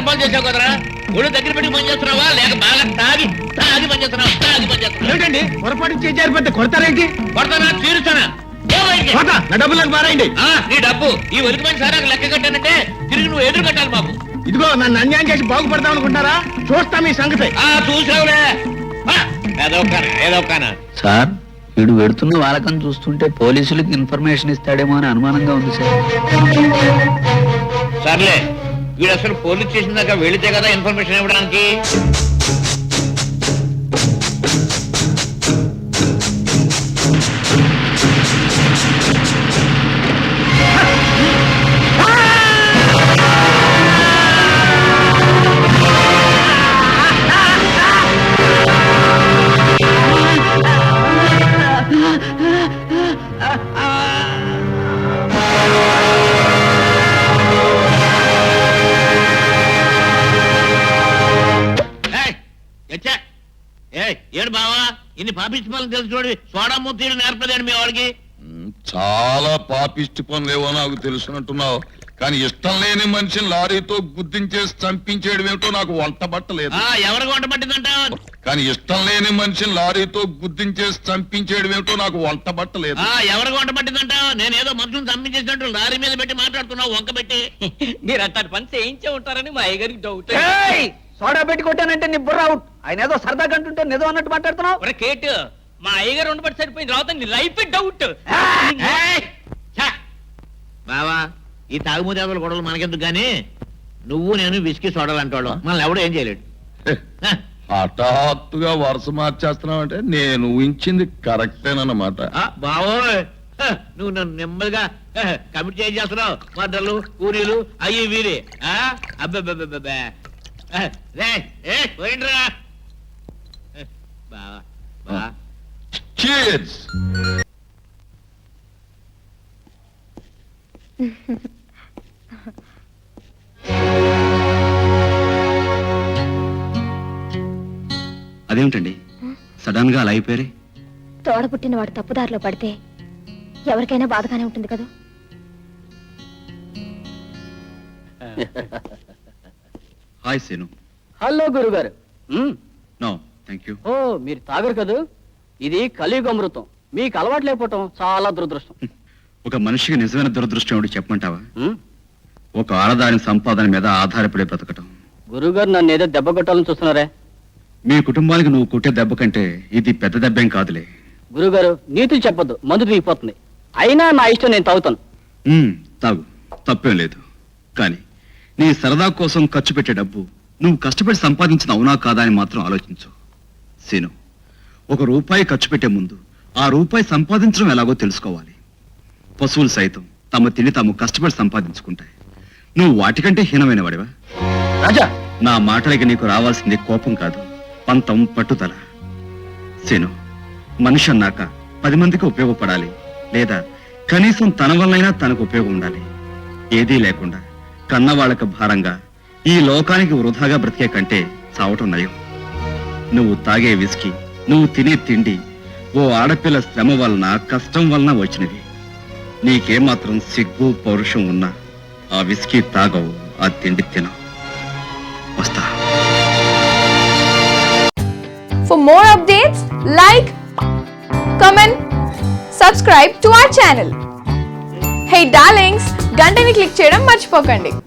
పాలు చేసావు కదరా. ఒళ్ళు దగ్గర పెట్టి పని చేస్తున్నావా లేక బాగా తాగి పని చేస్తున్నావు? ఏంటండి పొరపాటు చేశారు, పెద్ద కొడతారేంటి? కొడతానా తీరుస్తానా? నా డబ్బులకు మారాయండి. నీ డబ్బు ఈ ఒలికిపోయిన సారా లెక్క కట్టానంటే తిరిగి నువ్వు ఎదురు కట్టాలి మాకు. ఇదిగో నన్ను అన్యాయం చేసి బాగుపడతాం అనుకుంటారా? చూస్తా మీ సంగతి. చూసావులే ఏదో సార్, వీడు వెడుతున్న వాళ్ళకం చూస్తుంటే పోలీసులకు ఇన్ఫర్మేషన్ ఇస్తాడేమో అని అనుమానంగా ఉంది సార్. సర్లే, వీడు అసలు పోలీస్ స్టేషన్ దాకా వెళితే కదా ఇన్ఫర్మేషన్ ఇవ్వడానికి. ఏడు బావా, ఇన్ని పాపిష్టి పనులు తెలుసు చూడు, సోడా మూతీలు నేర్పలేడు మీ వాడికి. చాలా పాపిష్టి పనులేవో నాకు తెలుసునంటున్నావు, కానీ ఇష్టం లేని మనిషిని లారీతో గుద్దించేసి చంపించేయడం ఏమిటో నాకు వంట పట్టలేదు. ఎవరికి వంట పట్టిందంటావు? కానీ ఇష్టం లేని మనిషిని లారీతో గుద్దించేసి చంపించేయడం ఏమిటో నాకు వంట పట్టలేదు. ఎవరికి వంట పట్టిందంటావు? నేనేదో మనుషులు చంపించేసినట్టు లారీ మీద పెట్టి మాట్లాడుతున్నావు వంక పెట్టి. మీరు అంతటి పని చేయించే ఉంటారని మా అయ్యగారికి డౌట్. సోడా పెట్టి కొట్టానంటే నీ బుర్ర అవుట్. ఆయన ఏదో సరదాగా అంటుంటే నిజం అన్నట్టు మాట్లాడుతున్నావు. కేటు, మా అయ్యగారు ఉండబట్టి సరిపోయింది, రావుతా నీ లైఫ్ డౌట్. బావా, ఈ తాగుమూతేతల గొడవలు మనకెందుకు గానీ నువ్వు నేను విసికి సోడాలంటాడు, మనల్ని ఎవడో ఏం చేయలేడు. హఠాత్తుగా వరుస మార్చేస్తున్నావు అంటే నేను ఊహించింది కరెక్టేనన్నమాట. బావోయ్, నువ్వు నన్ను నెమ్మదిగా కమిట్ చేస్తున్నావు. మద్దలు కూలీలు అయ్యి వీరి అబ్బా బావా బా. Cheers. అదేమిటండి సడన్ గా అలా అయిపోయారే? తోడ పుట్టిన వాడు తప్పుదారిలో పడితే ఎవరికైనా బాధగానే ఉంటుంది కదా. హాయ్ సీను. హలో గురుగారు. No thank you. ఓ, మీరు తాగరు కదా. ఇది కలియుగ అమృతం, మీకు అలవాటు లేకపోవటం చాలా దురదృష్టం. ఒక మనిషికి నిజమైన దురదృష్టం ఏమిటి చెప్పమంటావా? ఒక ఆడదాని సంపాదన మీద ఆధారపడే బ్రతకటం. గురుగారు నన్ను ఏదో దెబ్బ కొట్టాలని చూస్తున్నారే? మీ కుటుంబానికి నువ్వు కొట్టే దెబ్బ కంటే ఇది పెద్ద దెబ్బేం కాదులే. గురుగారు నీతులు చెప్పొద్దు, మందు దిగిపోతుంది. అయినా నా ఇష్టం, నేను తాగుతాను. తాగు, తప్పేం లేదు. కానీ నీ సరదా కోసం ఖర్చు పెట్టే డబ్బు నువ్వు కష్టపడి సంపాదించిన అవునా కాదా అని మాత్రం ఆలోచించు. సీను, ఒక రూపాయి ఖర్చు పెట్టే ముందు ఆ రూపాయి సంపాదించడం ఎలాగో తెలుసుకోవాలి. పశువులు సైతం తమ తిని తాము కష్టపడి సంపాదించుకుంటాయి. నువ్వు వాటికంటే హీనమైన వాడివా? రాజా, నా మాటలకి నీకు రావాల్సింది కోపం కాదు, పంతం, పట్టుదల. సీను, మనిషి అన్నాక 10 మందికి ఉపయోగపడాలి, లేదా కనీసం తన వల్లైనా తనకు ఉపయోగం ఉండాలి. ఏదీ లేకుండా కన్నవాళ్ళకు భారంగా ఈ లోకానికి వృధాగా బ్రతికే కంటే చావటం నయం. నువ్వు తాగే విస్కీ, నువ్వు తినే తిండి ఓ ఆడపిల్ల శ్రమ వలన, కష్టం వలన వచ్చినవి. నీకేమాత్రం సిగ్గు పౌరుషం ఉన్నా ఆ విస్కీ తాగవు, ఆ తిండి తినవు. వస్తా. For more updates, like, comment, subscribe to our channel. Hey darlings, గంటని click చేయడం మర్చిపోకండి.